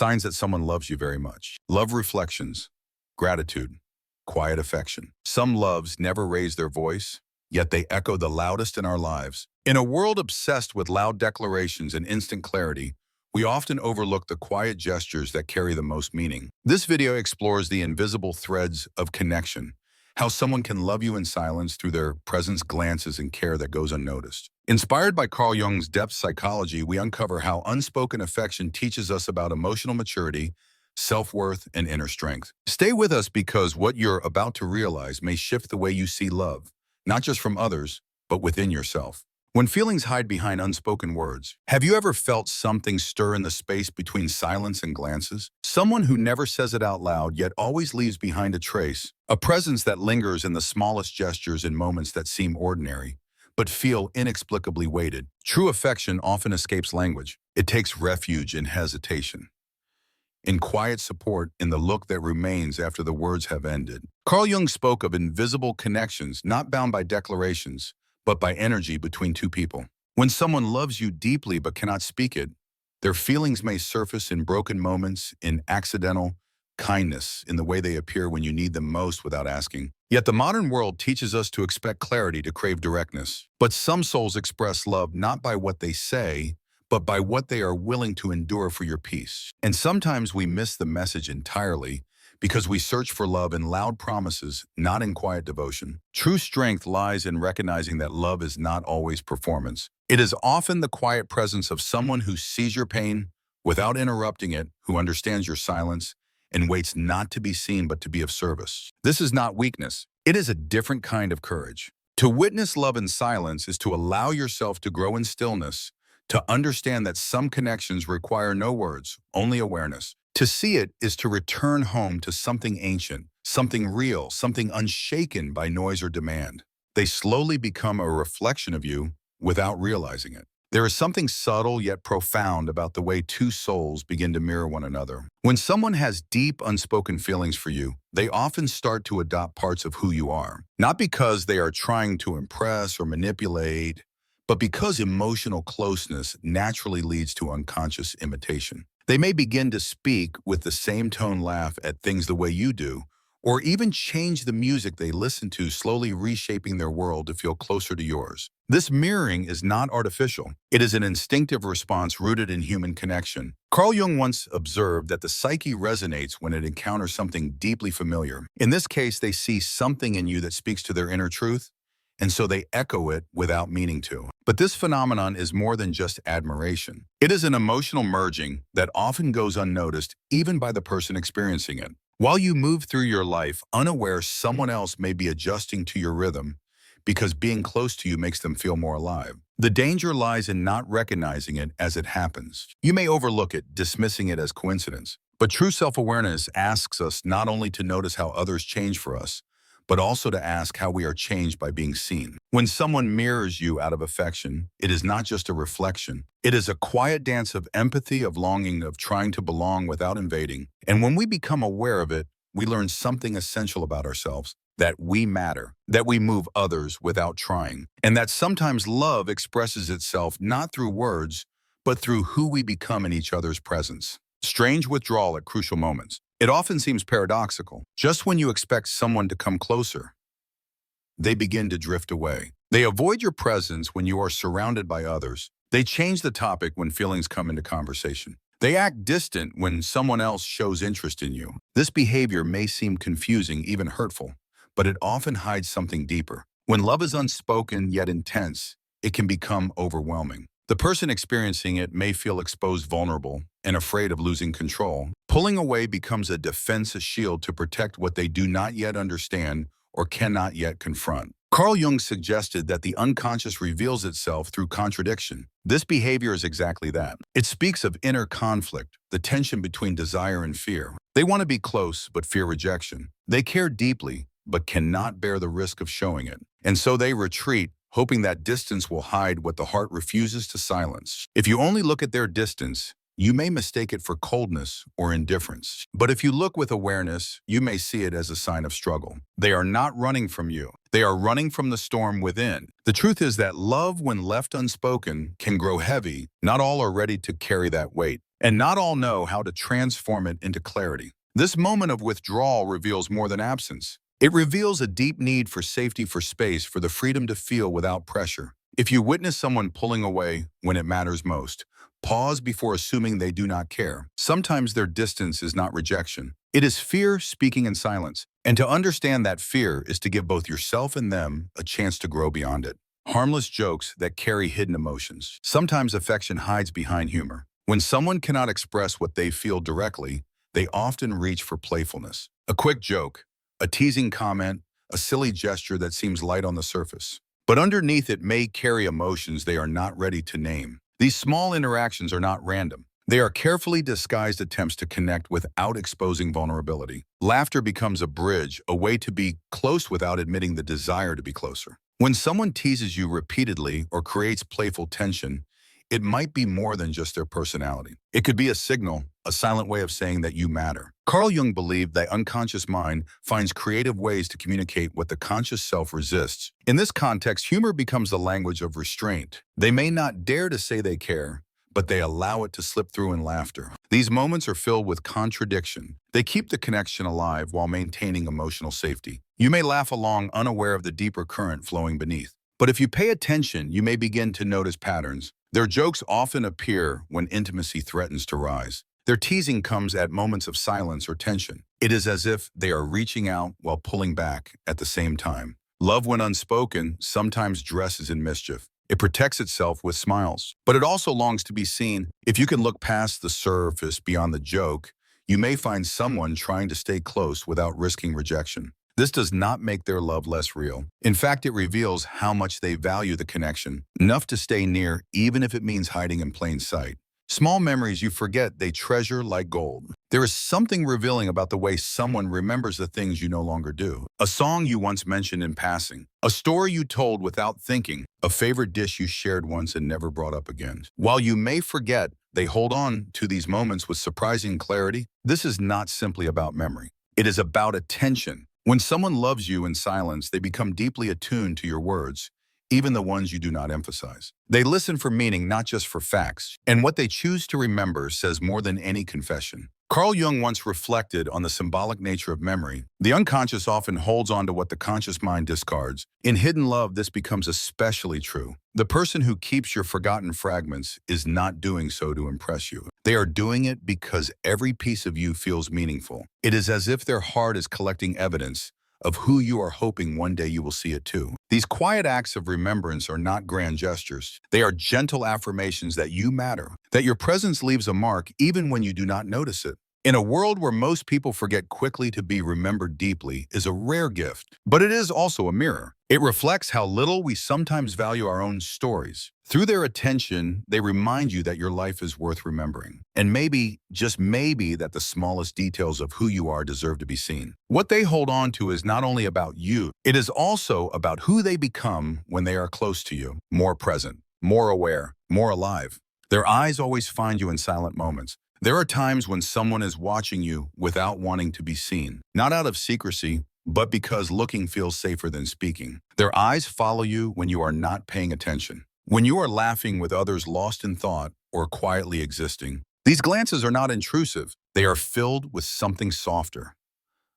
Signs that someone loves you very much. Love reflections, gratitude, quiet affection. Some loves never raise their voice, yet they echo the loudest in our lives. In a world obsessed with loud declarations and instant clarity, we often overlook the quiet gestures that carry the most meaning. This video explores the invisible threads of connection, how someone can love you in silence through their presence, glances, and care that goes unnoticed. Inspired by Carl Jung's depth psychology, we uncover how unspoken affection teaches us about emotional maturity, self-worth, and inner strength. Stay with us because what you're about to realize may shift the way you see love, not just from others, but within yourself. When feelings hide behind unspoken words, have you ever felt something stir in the space between silence and glances? Someone who never says it out loud yet always leaves behind a trace, a presence that lingers in the smallest gestures in moments that seem ordinary, but feel inexplicably weighted. True affection often escapes language. It takes refuge in hesitation, in quiet support, in the look that remains after the words have ended. Carl Jung spoke of invisible connections, not bound by declarations, but by energy between two people. When someone loves you deeply but cannot speak it, their feelings may surface in broken moments, in accidental kindness, in the way they appear when you need them most without asking. Yet the modern world teaches us to expect clarity, to crave directness. But some souls express love not by what they say, but by what they are willing to endure for your peace. And sometimes we miss the message entirely because we search for love in loud promises, not in quiet devotion. True strength lies in recognizing that love is not always performance. It is often the quiet presence of someone who sees your pain without interrupting it, who understands your silence, and waits not to be seen but to be of service. This is not weakness. It is a different kind of courage. To witness love in silence is to allow yourself to grow in stillness, to understand that some connections require no words, only awareness. To see it is to return home to something ancient, something real, something unshaken by noise or demand. They slowly become a reflection of you without realizing it. There is something subtle yet profound about the way two souls begin to mirror one another. When someone has deep, unspoken feelings for you, they often start to adopt parts of who you are. Not because they are trying to impress or manipulate, but because emotional closeness naturally leads to unconscious imitation. They may begin to speak with the same tone, laugh at things the way you do, or even change the music they listen to, slowly reshaping their world to feel closer to yours. This mirroring is not artificial. It is an instinctive response rooted in human connection. Carl Jung once observed that the psyche resonates when it encounters something deeply familiar. In this case, they see something in you that speaks to their inner truth, and so they echo it without meaning to. But this phenomenon is more than just admiration. It is an emotional merging that often goes unnoticed, even by the person experiencing it. While you move through your life unaware, someone else may be adjusting to your rhythm because being close to you makes them feel more alive. The danger lies in not recognizing it as it happens. You may overlook it, dismissing it as coincidence. But true self-awareness asks us not only to notice how others change for us, but also to ask how we are changed by being seen. When someone mirrors you out of affection, it is not just a reflection. It is a quiet dance of empathy, of longing, of trying to belong without invading. And when we become aware of it, we learn something essential about ourselves, that we matter, that we move others without trying, and that sometimes love expresses itself not through words, but through who we become in each other's presence. Strange withdrawal at crucial moments. It often seems paradoxical. Just when you expect someone to come closer, they begin to drift away. They avoid your presence when you are surrounded by others. They change the topic when feelings come into conversation. They act distant when someone else shows interest in you. This behavior may seem confusing, even hurtful, but it often hides something deeper. When love is unspoken yet intense, it can become overwhelming. The person experiencing it may feel exposed, vulnerable, and afraid of losing control. Pulling away becomes a defense, a shield to protect what they do not yet understand or cannot yet confront. Carl Jung suggested that the unconscious reveals itself through contradiction. This behavior is exactly that. It speaks of inner conflict, the tension between desire and fear. They want to be close, but fear rejection. They care deeply, but cannot bear the risk of showing it. And so they retreat, hoping that distance will hide what the heart refuses to silence. If you only look at their distance, you may mistake it for coldness or indifference. But if you look with awareness, you may see it as a sign of struggle. They are not running from you. They are running from the storm within. The truth is that love, when left unspoken, can grow heavy. Not all are ready to carry that weight, and not all know how to transform it into clarity. This moment of withdrawal reveals more than absence. It reveals a deep need for safety, for space, for the freedom to feel without pressure. If you witness someone pulling away when it matters most, pause before assuming they do not care. Sometimes their distance is not rejection. It is fear speaking in silence. And to understand that fear is to give both yourself and them a chance to grow beyond it. Harmless jokes that carry hidden emotions. Sometimes affection hides behind humor. When someone cannot express what they feel directly, they often reach for playfulness. A quick joke, a teasing comment, a silly gesture that seems light on the surface. But underneath it may carry emotions they are not ready to name. These small interactions are not random. They are carefully disguised attempts to connect without exposing vulnerability. Laughter becomes a bridge, a way to be close without admitting the desire to be closer. When someone teases you repeatedly or creates playful tension, it might be more than just their personality. It could be a signal, a silent way of saying that you matter. Carl Jung believed that unconscious mind finds creative ways to communicate what the conscious self resists. In this context, humor becomes the language of restraint. They may not dare to say they care, but they allow it to slip through in laughter. These moments are filled with contradiction. They keep the connection alive while maintaining emotional safety. You may laugh along, unaware of the deeper current flowing beneath. But if you pay attention, you may begin to notice patterns. Their jokes often appear when intimacy threatens to rise. Their teasing comes at moments of silence or tension. It is as if they are reaching out while pulling back at the same time. Love, when unspoken, sometimes dresses in mischief. It protects itself with smiles, but it also longs to be seen. If you can look past the surface, beyond the joke, you may find someone trying to stay close without risking rejection. This does not make their love less real. In fact, it reveals how much they value the connection, enough to stay near even if it means hiding in plain sight. Small memories you forget they treasure like gold. There is something revealing about the way someone remembers the things you no longer do. A song you once mentioned in passing, a story you told without thinking, a favorite dish you shared once and never brought up again. While you may forget, they hold on to these moments with surprising clarity. This is not simply about memory. It is about attention. When someone loves you in silence, they become deeply attuned to your words, even the ones you do not emphasize. They listen for meaning, not just for facts, and what they choose to remember says more than any confession. Carl Jung once reflected on the symbolic nature of memory. The unconscious often holds on to what the conscious mind discards. In hidden love, this becomes especially true. The person who keeps your forgotten fragments is not doing so to impress you. They are doing it because every piece of you feels meaningful. It is as if their heart is collecting evidence of who you are hoping one day you will see it too. These quiet acts of remembrance are not grand gestures. They are gentle affirmations that you matter, that your presence leaves a mark even when you do not notice it. In a world where most people forget quickly, to be remembered deeply is a rare gift, but it is also a mirror. It reflects how little we sometimes value our own stories. Through their attention, they remind you that your life is worth remembering. And maybe, just maybe, that the smallest details of who you are deserve to be seen. What they hold on to is not only about you, it is also about who they become when they are close to you. More present, more aware, more alive. Their eyes always find you in silent moments. There are times when someone is watching you without wanting to be seen, not out of secrecy, but because looking feels safer than speaking. Their eyes follow you when you are not paying attention. When you are laughing with others, lost in thought, or quietly existing, these glances are not intrusive. They are filled with something softer,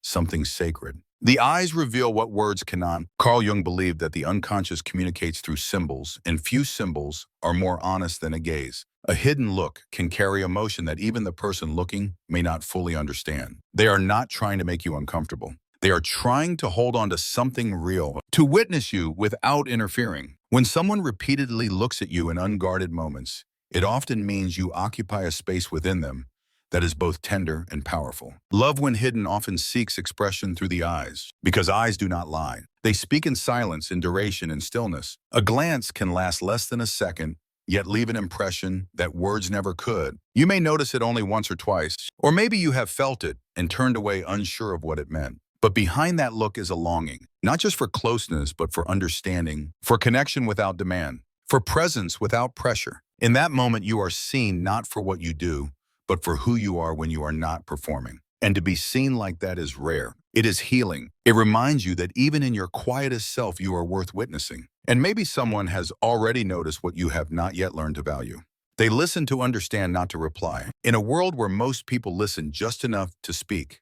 something sacred. The eyes reveal what words cannot. Carl Jung believed that the unconscious communicates through symbols, and few symbols are more honest than a gaze. A hidden look can carry emotion that even the person looking may not fully understand. They are not trying to make you uncomfortable. They are trying to hold on to something real, to witness you without interfering. When someone repeatedly looks at you in unguarded moments, it often means you occupy a space within them that is both tender and powerful. Love, when hidden, often seeks expression through the eyes, because eyes do not lie. They speak in silence, in duration, and stillness. A glance can last less than a second, yet leave an impression that words never could. You may notice it only once or twice, or maybe you have felt it and turned away unsure of what it meant. But behind that look is a longing, not just for closeness, but for understanding, for connection without demand, for presence without pressure. In that moment, you are seen not for what you do, but for who you are when you are not performing. And to be seen like that is rare. It is healing. It reminds you that even in your quietest self, you are worth witnessing. And maybe someone has already noticed what you have not yet learned to value. They listen to understand, not to reply. In a world where most people listen just enough to speak,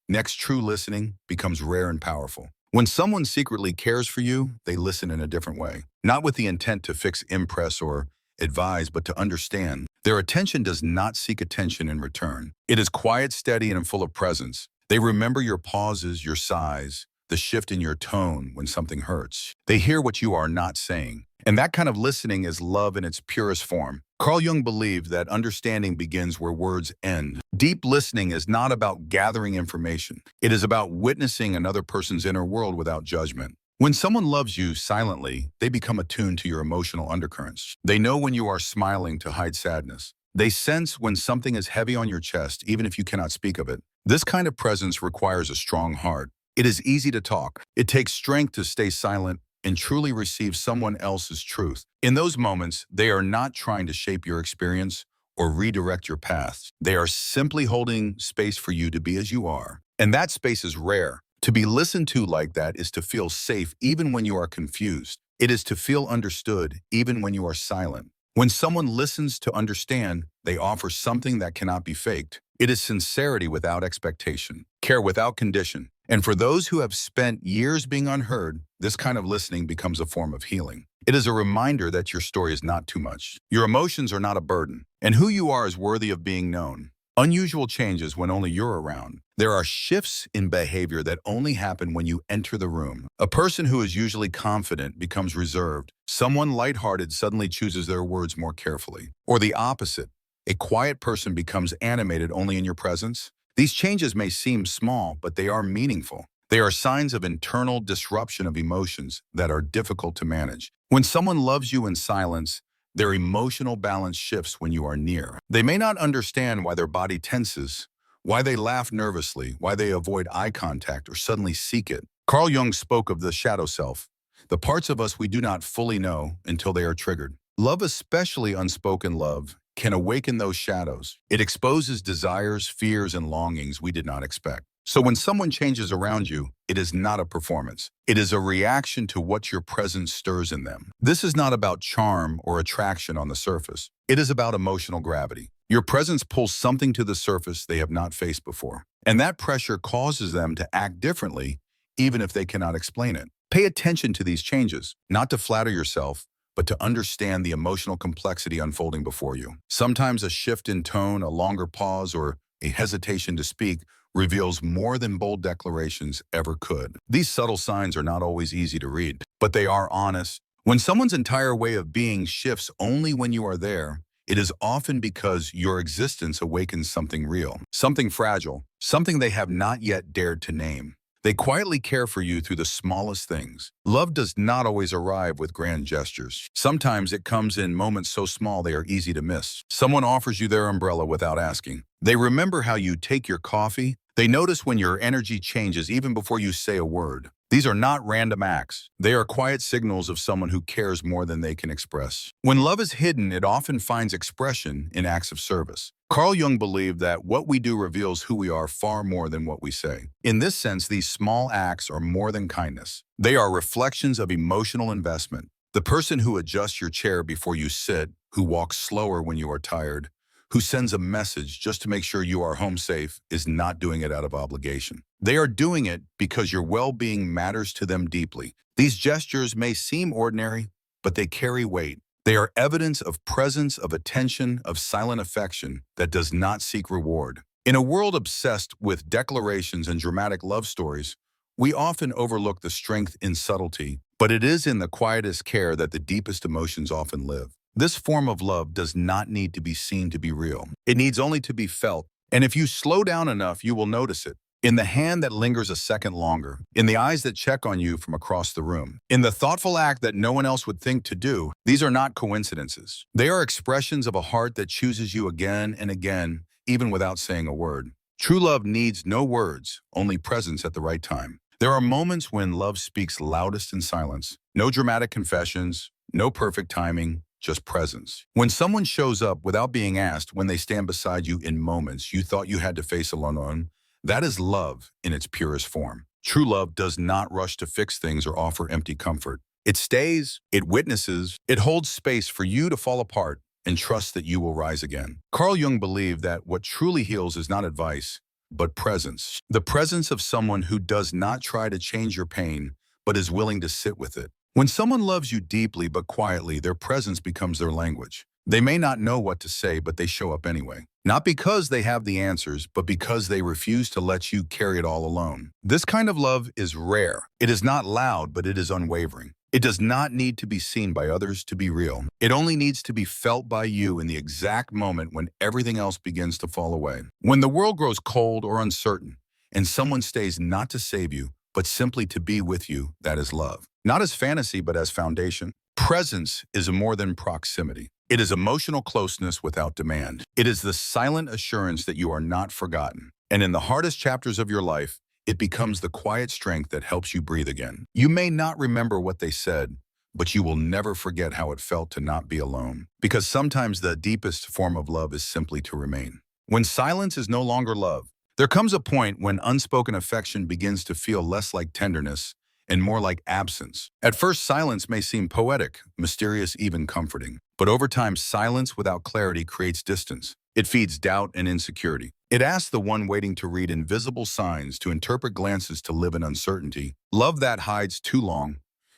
next true listening becomes rare and powerful. When someone secretly cares for you, they listen in a different way. Not with the intent to fix, impress, or advise, but to understand. Their attention does not seek attention in return. It is quiet, steady, and full of presence. They remember your pauses, your sighs, the shift in your tone when something hurts. They hear what you are not saying. And that kind of listening is love in its purest form. Carl Jung believed that understanding begins where words end. Deep listening is not about gathering information. It is about witnessing another person's inner world without judgment. When someone loves you silently, they become attuned to your emotional undercurrents. They know when you are smiling to hide sadness. They sense when something is heavy on your chest, even if you cannot speak of it. This kind of presence requires a strong heart. It is easy to talk. It takes strength to stay silent and truly receive someone else's truth. In those moments, they are not trying to shape your experience or redirect your path. They are simply holding space for you to be as you are. And that space is rare. To be listened to like that is to feel safe even when you are confused. It is to feel understood even when you are silent. When someone listens to understand, they offer something that cannot be faked. It is sincerity without expectation, care without condition. And for those who have spent years being unheard, this kind of listening becomes a form of healing. It is a reminder that your story is not too much. Your emotions are not a burden, and who you are is worthy of being known. Unusual changes when only you're around. There are shifts in behavior that only happen when you enter the room. A person who is usually confident becomes reserved. Someone lighthearted suddenly chooses their words more carefully. Or the opposite. A quiet person becomes animated only in your presence. These changes may seem small, but they are meaningful. They are signs of internal disruption of emotions that are difficult to manage. When someone loves you in silence, their emotional balance shifts when you are near. They may not understand why their body tenses, why they laugh nervously, why they avoid eye contact or suddenly seek it. Carl Jung spoke of the shadow self, the parts of us we do not fully know until they are triggered. Love, especially unspoken love, can awaken those shadows. It exposes desires, fears, and longings we did not expect. So when someone changes around you, it is not a performance. It is a reaction to what your presence stirs in them. This is not about charm or attraction on the surface. It is about emotional gravity. Your presence pulls something to the surface they have not faced before. And that pressure causes them to act differently, even if they cannot explain it. Pay attention to these changes, not to flatter yourself, but to understand the emotional complexity unfolding before you. Sometimes a shift in tone, a longer pause, or a hesitation to speak reveals more than bold declarations ever could. These subtle signs are not always easy to read, but they are honest. When someone's entire way of being shifts only when you are there, it is often because your existence awakens something real, something fragile, something they have not yet dared to name. They quietly care for you through the smallest things. Love does not always arrive with grand gestures. Sometimes it comes in moments so small they are easy to miss. Someone offers you their umbrella without asking. They remember how you take your coffee. They notice when your energy changes even before you say a word. These are not random acts. They are quiet signals of someone who cares more than they can express. When love is hidden, it often finds expression in acts of service. Carl Jung believed that what we do reveals who we are far more than what we say. In this sense, these small acts are more than kindness. They are reflections of emotional investment. The person who adjusts your chair before you sit, who walks slower when you are tired, who sends a message just to make sure you are home safe, is not doing it out of obligation. They are doing it because your well-being matters to them deeply. These gestures may seem ordinary, but they carry weight. They are evidence of presence, of attention, of silent affection that does not seek reward. In a world obsessed with declarations and dramatic love stories, we often overlook the strength in subtlety, but it is in the quietest care that the deepest emotions often live. This form of love does not need to be seen to be real. It needs only to be felt. And if you slow down enough, you will notice it. In the hand that lingers a second longer, in the eyes that check on you from across the room, in the thoughtful act that no one else would think to do. These are not coincidences. They are expressions of a heart that chooses you again and again, even without saying a word. True love needs no words, only presence at the right time. There are moments when love speaks loudest in silence. No dramatic confessions, no perfect timing, just presence. When someone shows up without being asked, when they stand beside you in moments you thought you had to face alone, that is love in its purest form. True love does not rush to fix things or offer empty comfort. It stays, it witnesses, it holds space for you to fall apart and trust that you will rise again. Carl Jung believed that what truly heals is not advice, but presence. The presence of someone who does not try to change your pain, but is willing to sit with it. When someone loves you deeply but quietly, their presence becomes their language. They may not know what to say, but they show up anyway. Not because they have the answers, but because they refuse to let you carry it all alone. This kind of love is rare. It is not loud, but it is unwavering. It does not need to be seen by others to be real. It only needs to be felt by you in the exact moment when everything else begins to fall away. When the world grows cold or uncertain, and someone stays not to save you, but simply to be with you, that is love. Not as fantasy, but as foundation. Presence is more than proximity. It is emotional closeness without demand. It is the silent assurance that you are not forgotten. And in the hardest chapters of your life, it becomes the quiet strength that helps you breathe again. You may not remember what they said, but you will never forget how it felt to not be alone. Because sometimes the deepest form of love is simply to remain. When silence is no longer love, there comes a point when unspoken affection begins to feel less like tenderness and more like absence. At first, silence may seem poetic, mysterious, even comforting. But over time, silence without clarity creates distance. It feeds doubt and insecurity. It asks the one waiting to read invisible signs, to interpret glances, to live in uncertainty. Love that hides too long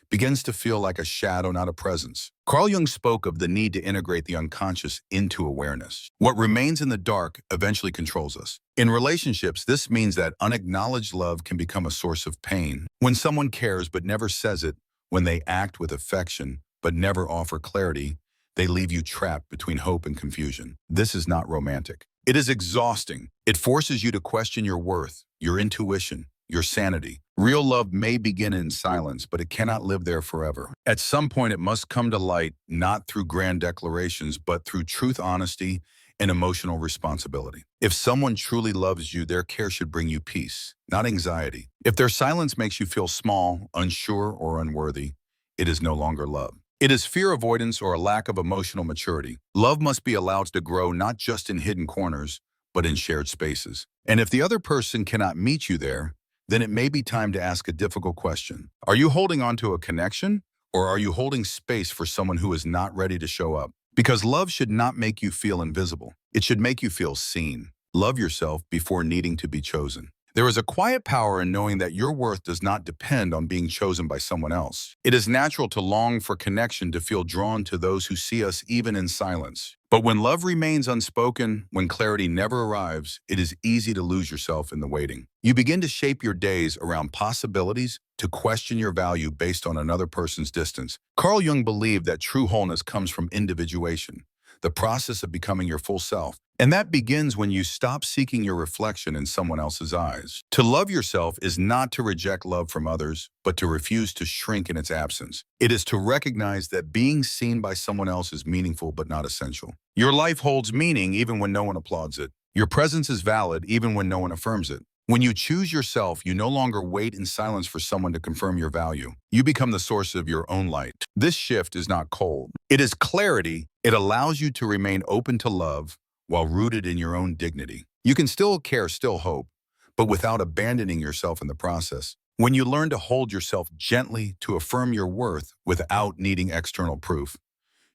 begins to feel like a shadow, not a presence. Carl Jung spoke of the need to integrate the unconscious into awareness. What remains in the dark eventually controls us. In relationships, this means that unacknowledged love can become a source of pain. When someone cares but never says it, when they act with affection but never offer clarity, they leave you trapped between hope and confusion. This is not romantic. It is exhausting. It forces you to question your worth, your intuition, your sanity. Real love may begin in silence, but it cannot live there forever. At some point, it must come to light, not through grand declarations, but through truth, honesty, and emotional responsibility. If someone truly loves you, their care should bring you peace, not anxiety. If their silence makes you feel small, unsure, or unworthy, it is no longer love. It is fear avoidance or a lack of emotional maturity. Love must be allowed to grow not just in hidden corners, but in shared spaces. And if the other person cannot meet you there, then it may be time to ask a difficult question. Are you holding on to a connection, or are you holding space for someone who is not ready to show up? Because love should not make you feel invisible. It should make you feel seen. Love yourself before needing to be chosen. There is a quiet power in knowing that your worth does not depend on being chosen by someone else. It is natural to long for connection, to feel drawn to those who see us even in silence. But when love remains unspoken, when clarity never arrives, it is easy to lose yourself in the waiting. You begin to shape your days around possibilities, to question your value based on another person's distance. Carl Jung believed that true wholeness comes from individuation, the process of becoming your full self. And that begins when you stop seeking your reflection in someone else's eyes. To love yourself is not to reject love from others, but to refuse to shrink in its absence. It is to recognize that being seen by someone else is meaningful but not essential. Your life holds meaning even when no one applauds it. Your presence is valid even when no one affirms it. When you choose yourself, you no longer wait in silence for someone to confirm your value. You become the source of your own light. This shift is not cold. It is clarity. It allows you to remain open to love while rooted in your own dignity. You can still care, still hope, but without abandoning yourself in the process. When you learn to hold yourself gently, to affirm your worth without needing external proof,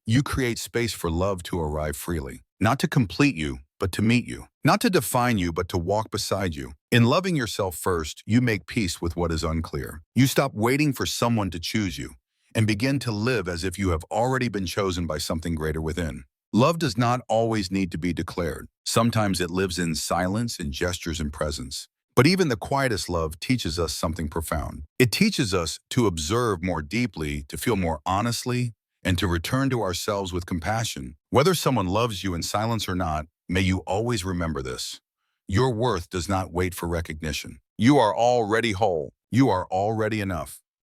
you create space for love to arrive freely. Not to complete you, but to meet you. Not to define you, but to walk beside you. In loving yourself first, you make peace with what is unclear. You stop waiting for someone to choose you and begin to live as if you have already been chosen by something greater within. Love does not always need to be declared. Sometimes it lives in silence, in gestures, and presence. But even the quietest love teaches us something profound. It teaches us to observe more deeply, to feel more honestly, and to return to ourselves with compassion. Whether someone loves you in silence or not, may you always remember this. Your worth does not wait for recognition. You are already whole. You are already enough.